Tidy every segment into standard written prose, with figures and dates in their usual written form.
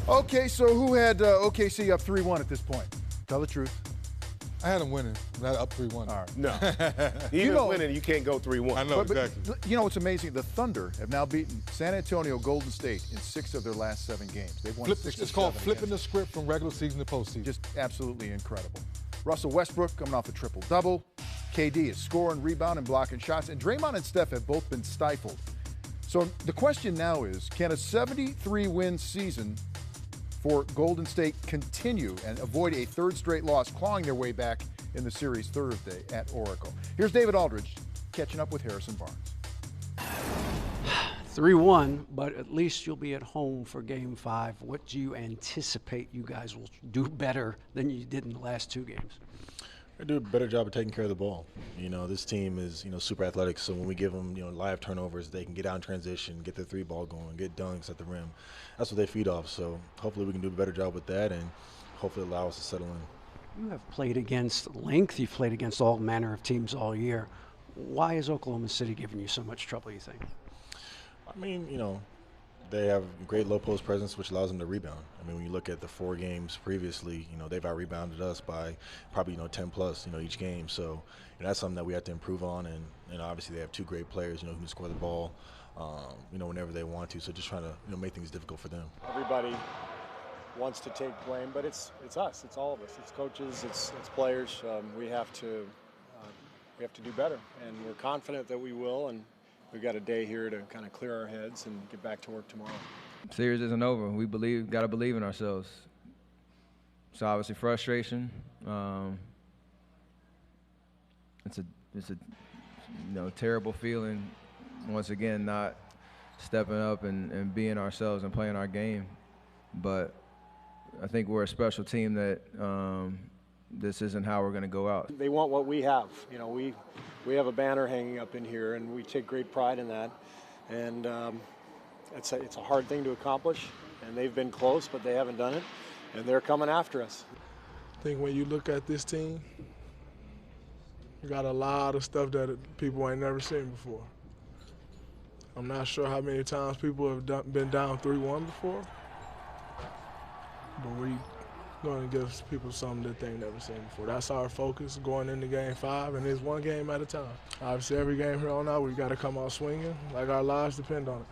Okay, so who had OKC up 3-1 at this point? Tell the truth. I had them winning, not up 3-1. All right. No. Even winning, you can't go 3-1. I know, exactly. You know what's amazing? The Thunder have now beaten San Antonio, Golden State in 6 of their last 7 games. They've won 6 It's called flipping the script from regular season to postseason. Just absolutely incredible. Russell Westbrook coming off a triple-double. KD is scoring, rebounding, blocking shots. And Draymond and Steph have both been stifled. So the question now is, can a 73-win season for Golden State continue and avoid a third straight loss, clawing their way back in the series Thursday at Oracle? Here's David Aldridge catching up with Harrison Barnes. 3-1, but at least you'll be at home for Game 5. What do you anticipate you guys will do better than you did in the last 2 games? They do a better job of taking care of the ball. You know, this team is, super athletic, so when we give them, live turnovers, they can get out in transition, get their 3-ball going, get dunks at the rim. That's what they feed off, so hopefully we can do a better job with that and hopefully allow us to settle in. You have played against length. You've played against all manner of teams all year. Why is Oklahoma City giving you so much trouble, you think? I mean, they have great low post presence, which allows them to rebound. I mean, when you look at the 4 games previously, they've out-rebounded us by probably, 10 plus, each game. So that's something that we have to improve on. And obviously they have 2 great players, who can score the ball, whenever they want to. So just trying to, make things difficult for them. Everybody wants to take blame, but it's us. It's all of us. It's coaches. It's players. We have to do better, and we're confident that we will. And we've got a day here to kind of clear our heads and get back to work tomorrow. Series isn't over. We got to believe in ourselves. It's obviously frustration. It's a terrible feeling. Once again, not stepping up and being ourselves and playing our game. But I think we're a special team that this isn't how we're going to go out. They want what we have. We have a banner hanging up in here, and we take great pride in that. And it's a hard thing to accomplish, and they've been close, but they haven't done it, and they're coming after us. I think when you look at this team, you got a lot of stuff that people ain't never seen before. I'm not sure how many times people have been down 3-1 before, but we're going to give people something that they ain't never seen before. That's our focus going into Game 5, and it's one game at a time. Obviously, every game here on out, we got to come out swinging like our lives depend on it.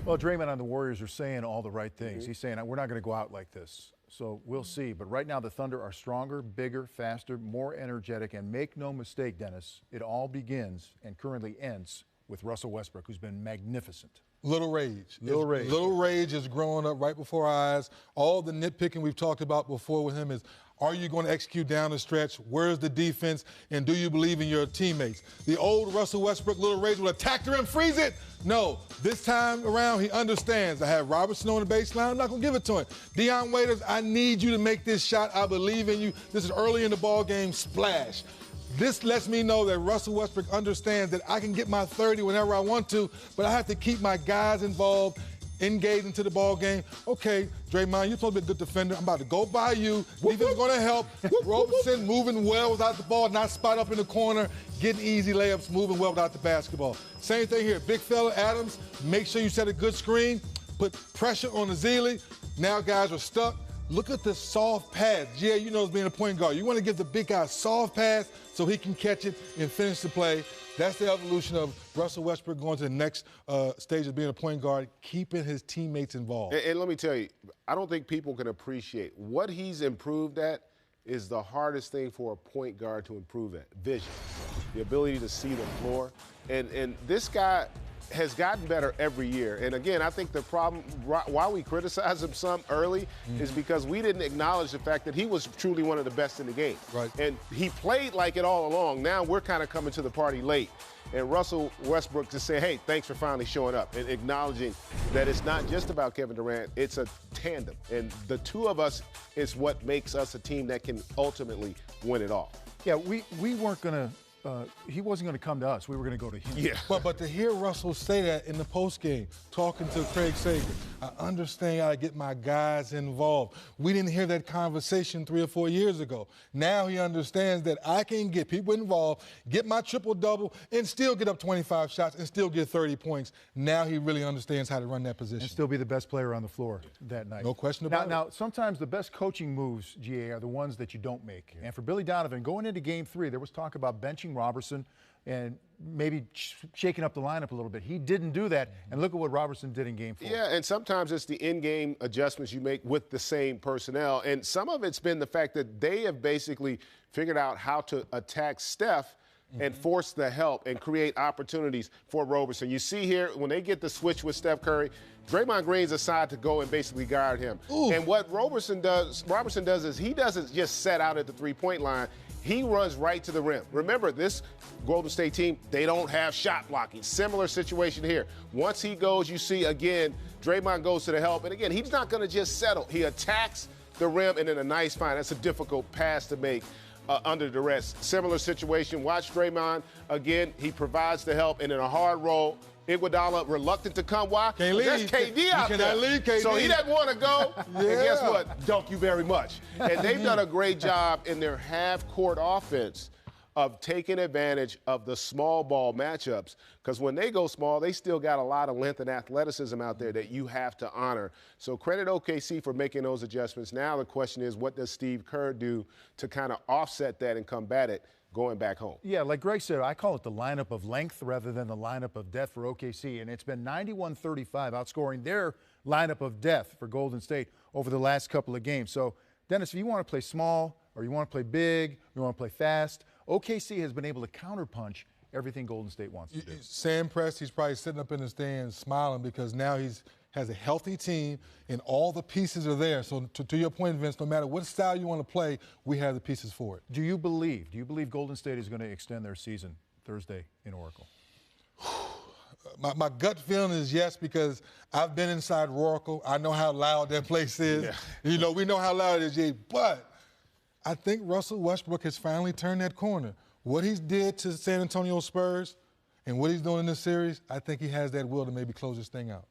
Well, Draymond and the Warriors are saying all the right things. He's saying, we're not going to go out like this. So we'll see. But right now, the Thunder are stronger, bigger, faster, more energetic. And make no mistake, Dennis, it all begins and currently ends with Russell Westbrook, who's been magnificent. Little rage. Little rage is growing up right before our eyes. All the nitpicking we've talked about before with him is, are you going to execute down the stretch? Where's the defense? And do you believe in your teammates? The old Russell Westbrook, little rage, will attack the rim, freeze it. No, this time around, he understands. I have Robertson on the baseline. I'm not going to give it to him. Deion Waiters, I need you to make this shot. I believe in you. This is early in the ball game. Splash. This lets me know that Russell Westbrook understands that I can get my 30 whenever I want to, but I have to keep my guys involved, engaged into the ball game. Okay, Draymond, you're supposed to be a good defender. I'm about to go by you. Defense is going to help. Roberson moving well without the ball, not spot up in the corner, getting easy layups, moving well without the basketball. Same thing here. Big fella Adams, make sure you set a good screen, put pressure on Azili. Now guys are stuck. Look at the soft pass. Yeah, as being a point guard. You want to give the big guy a soft pass so he can catch it and finish the play. That's the evolution of Russell Westbrook going to the next stage of being a point guard, keeping his teammates involved. And let me tell you, I don't think people can appreciate what he's improved at is the hardest thing for a point guard to improve at. Vision, the ability to see the floor. And this guy has gotten better every year. And again, I think the problem, why we criticize him some early, is because we didn't acknowledge the fact that he was truly one of the best in the game. Right. And he played like it all along. Now we're kind of coming to the party late. And Russell Westbrook just say, hey, thanks for finally showing up and acknowledging that it's not just about Kevin Durant, it's a tandem. And the two of us is what makes us a team that can ultimately win it all. Yeah, we weren't going to he wasn't going to come to us. We were going to go to him. Yeah. But to hear Russell say that in the postgame, talking to Craig Sager, I understand how to get my guys involved. We didn't hear that conversation 3 or 4 years ago. Now he understands that I can get people involved, get my triple-double, and still get up 25 shots and still get 30 points. Now he really understands how to run that position. And still be the best player on the floor that night. No question about it. Now, sometimes the best coaching moves, GA, are the ones that you don't make. Yeah. And for Billy Donovan, going into Game 3, there was talk about benching Robertson and maybe shaking up the lineup a little bit. He didn't do that, and look at what Robertson did in Game 4. Yeah, and sometimes it's the in-game adjustments you make with the same personnel, and some of it's been the fact that they have basically figured out how to attack Steph and force the help and create opportunities for Roberson. You see here, when they get the switch with Steph Curry, Draymond Green's aside to go and basically guard him. Ooh. And what Roberson does is he doesn't just set out at the three-point line. He runs right to the rim. Remember, this Golden State team, they don't have shot blocking. Similar situation here. Once he goes, you see, again, Draymond goes to the help. And, again, he's not going to just settle. He attacks the rim and then a nice find. That's a difficult pass to make under duress. Similar situation. Watch Draymond. Again, he provides the help and in a hard roll. Iguodala reluctant to come. Why? Can't leave. That's KD out there. Leave, KD. So he doesn't want to go. Yeah. And guess what? Dunk you very much. And they've done a great job in their half-court offense of taking advantage of the small ball matchups. Because when they go small, they still got a lot of length and athleticism out there that you have to honor. So credit OKC for making those adjustments. Now the question is, what does Steve Kerr do to kind of offset that and combat it going back home? Yeah, like Greg said, I call it the lineup of length rather than the lineup of depth for OKC, and it's been 91-35, outscoring their lineup of depth for Golden State over the last couple of games. So, Dennis, if you want to play small or you want to play big, or you want to play fast, OKC has been able to counterpunch everything Golden State wants to do. Sam Prest, he's probably sitting up in the stands smiling because now he's has a healthy team, and all the pieces are there. So to your point, Vince, no matter what style you want to play, we have the pieces for it. Do you believe Golden State is going to extend their season Thursday in Oracle? My gut feeling is yes, because I've been inside Oracle. I know how loud that place is. Yeah. You know, we know how loud it is, but I think Russell Westbrook has finally turned that corner. What he's did to San Antonio Spurs and what he's doing in this series, I think he has that will to maybe close this thing out.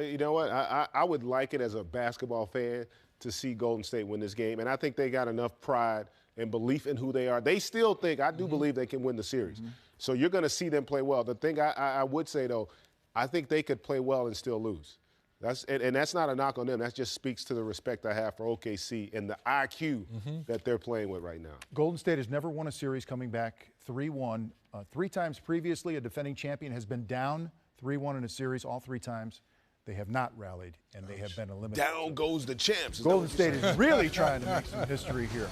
You know what? I would like it as a basketball fan to see Golden State win this game, and I think they got enough pride and belief in who they are. They still think, I do believe they can win the series. So you're going to see them play well. The thing I would say, though, I think they could play well and still lose. And that's not a knock on them. That just speaks to the respect I have for OKC and the IQ that they're playing with right now. Golden State has never won a series coming back 3-1. 3 times previously, a defending champion has been down 3-1 in a series. All 3 times they have not rallied, and they have been eliminated. Down goes the champs. Golden State is really trying to make some history here.